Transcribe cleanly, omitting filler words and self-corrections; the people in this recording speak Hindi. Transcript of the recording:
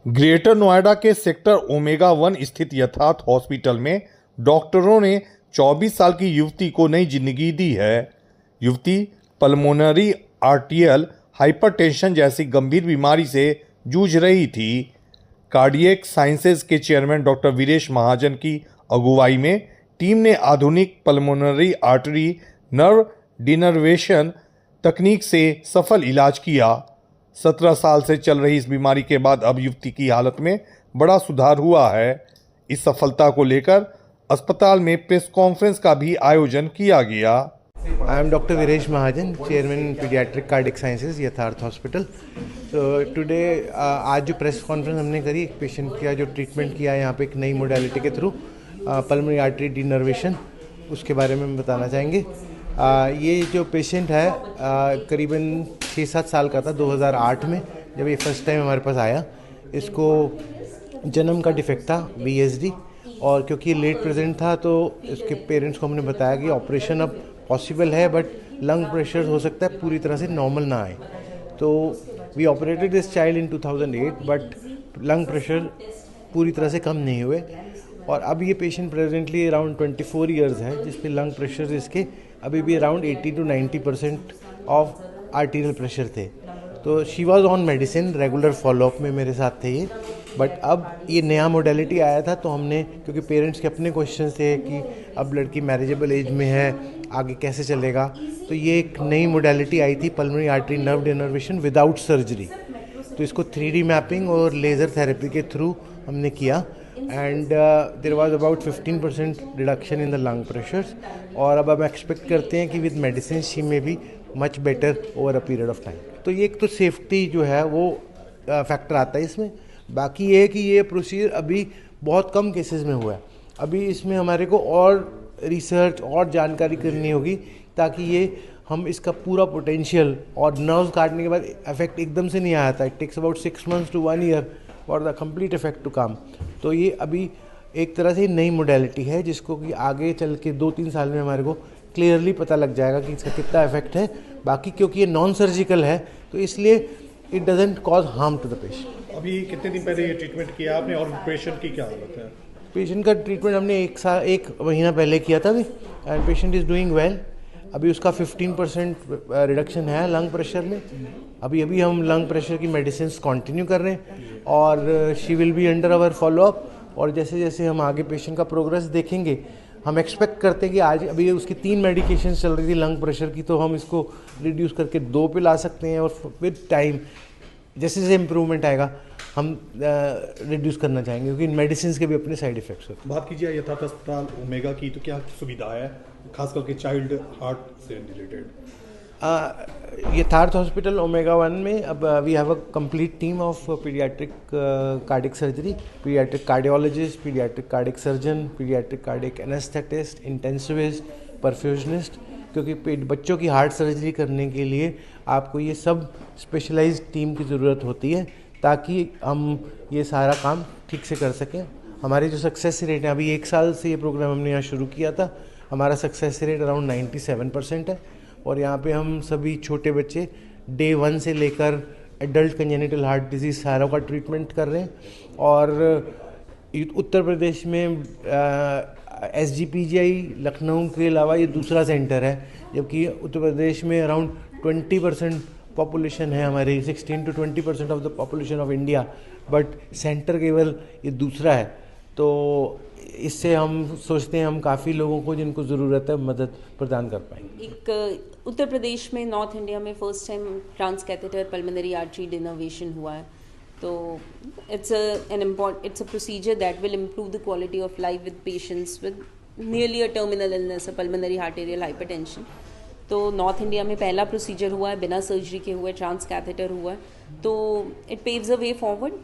ग्रेटर नोएडा के सेक्टर ओमेगा 1 स्थित यथार्थ हॉस्पिटल में डॉक्टरों ने 24 साल की युवती को नई जिंदगी दी है। युवती पल्मोनरी आर्टियल हाइपरटेंशन जैसी गंभीर बीमारी से जूझ रही थी। कार्डियक साइंसेज के चेयरमैन डॉक्टर वीरेश महाजन की अगुवाई में टीम ने आधुनिक पल्मोनरी आर्टरी नर्व डिनर्वेशन तकनीक से सफल इलाज किया। 17 साल से चल रही इस बीमारी के बाद अब युवती की हालत में बड़ा सुधार हुआ है। इस सफलता को लेकर अस्पताल में प्रेस कॉन्फ्रेंस का भी आयोजन किया गया। I am Dr. Viresh Mahajan, Chairman Pediatric Cardiac Sciences, यथार्थ हॉस्पिटल। तो टुडे आज जो प्रेस कॉन्फ्रेंस हमने करी, एक पेशेंट का जो ट्रीटमेंट किया यहाँ पे एक नई मोडालिटी के थ्रू पल्मोनरी आर्टरी डिनर्वेशन, उसके बारे में हम बताना चाहेंगे। ये जो पेशेंट है करीबन 6-7 साल का था 2008 में, जब ये फर्स्ट टाइम हमारे पास आया। इसको जन्म का डिफेक्ट था VSD, और क्योंकि लेट प्रेजेंट था तो इसके पेरेंट्स को हमने बताया कि ऑपरेशन अब पॉसिबल है, बट लंग प्रेशर हो सकता है पूरी तरह से नॉर्मल ना आए। तो we operated this child in 2008, but lung pressure पूरी तरह से कम नहीं हुए। और अब ये पेशेंट प्रेजेंटली अराउंड 24 ईयर्स है, जिसपे लंग प्रेशर इसके अभी भी around 80 to 90% of arterial pressure थे। तो she was on medicine, regular follow up में मेरे साथ थे ये। बट अब ये नया मोडालिटी आया था, तो हमने, क्योंकि पेरेंट्स के अपने क्वेश्चन थे कि अब लड़की मैरिजेबल एज में है, आगे कैसे चलेगा, तो ये एक नई मोडालिटी आई थी pulmonary artery nerve denervation without surgery. तो इसको 3D मैपिंग और लेज़र थेरेपी के थ्रू हमने किया, and there was about 15% reduction in the lung pressures. और अब हम एक्सपेक्ट करते हैं कि with medicine she may be much better over a period of time. तो ये एक तो सेफ्टी जो है वो फैक्टर आता है इसमें। बाकी ये है कि ये प्रोसीजर अभी बहुत कम केसेस में हुआ है। अभी इसमें हमारे को और रिसर्च और जानकारी करनी होगी, ताकि ये हम इसका पूरा पोटेंशियल, और नर्व्स काटने के बाद इफेक्ट एकदम से नहीं आया था। It takes about 6 months to 1 year for the complete effect to come. तो ये अभी एक तरह से नई मोडालिटी है, जिसको कि आगे चल के 2-3 साल में हमारे को क्लियरली पता लग जाएगा कि इसका कितना इफेक्ट है। बाकी क्योंकि ये नॉन सर्जिकल है, तो इसलिए it doesn't cause harm to the patient. अभी कितने दिन पहले ये ट्रीटमेंट किया आपने, और पेशेंट की क्या हालत है? पेशेंट का ट्रीटमेंट हमने 1 महीना पहले किया था अभी, and patient is doing well. अभी उसका 15% रिडक्शन है लंग प्रेशर में। अभी हम लंग प्रेशर की मेडिसिन कंटिन्यू कर रहे हैं, और she will be under our follow up. और जैसे जैसे हम आगे पेशेंट का प्रोग्रेस देखेंगे, हम एक्सपेक्ट करते हैं कि आज अभी उसकी 3 मेडिकेशन चल रही थी लंग प्रेशर की, तो हम इसको रिड्यूस करके 2 पे ला सकते हैं। और विद टाइम जैसे जैसे इम्प्रूवमेंट आएगा हम रिड्यूस करना चाहेंगे, क्योंकि इन मेडिसिन के भी अपने साइड इफेक्ट्स होते हैं। बात कीजिए यथार्थ अस्पताल ओमेगा की, तो क्या सुविधा है खास करके चाइल्ड हार्ट से रिलेटेड? यथार्थ हॉस्पिटल ओमेगा 1 में अब we have a complete team of paediatric cardiac surgery, paediatric cardiologist, paediatric cardiac surgeon, paediatric cardiac anaesthetist, intensivist, perfusionist. क्योंकि बच्चों की हार्ट सर्जरी करने के लिए आपको ये सब स्पेशलाइज्ड टीम की ज़रूरत होती है, ताकि हम ये सारा काम ठीक से कर सकें। हमारे जो सक्सेस रेट है, अभी 1 साल से ये प्रोग्राम हमने यहाँ शुरू किया था, हमारा सक्सेस रेट अराउंड 97% है। और यहाँ पे हम सभी छोटे बच्चे डे 1 से लेकर एडल्ट कंजेनिटल हार्ट डिजीज़ सारों का ट्रीटमेंट कर रहे हैं। और उत्तर प्रदेश में SGPGI लखनऊ के अलावा ये दूसरा सेंटर है, जबकि उत्तर प्रदेश में अराउंड 20% पॉपुलेशन है हमारी, 16 to 20% of the population of India, but centre केवल ये दूसरा है। तो इससे हम सोचते हैं हम काफ़ी लोगों को जिनको ज़रूरत है मदद प्रदान कर पाएंगे। एक उत्तर प्रदेश में, नॉर्थ इंडिया में first time transcatheter pulmonary artery denervation हुआ है। तो it's a procedure that will improve the quality of life with patients with nearly a terminal illness, pulmonary arterial hypertension. तो नॉर्थ इंडिया में पहला प्रोसीजर हुआ है, बिना सर्जरी के हुआ है, ट्रांस कैथेटर हुआ है। तो it paves a way forward.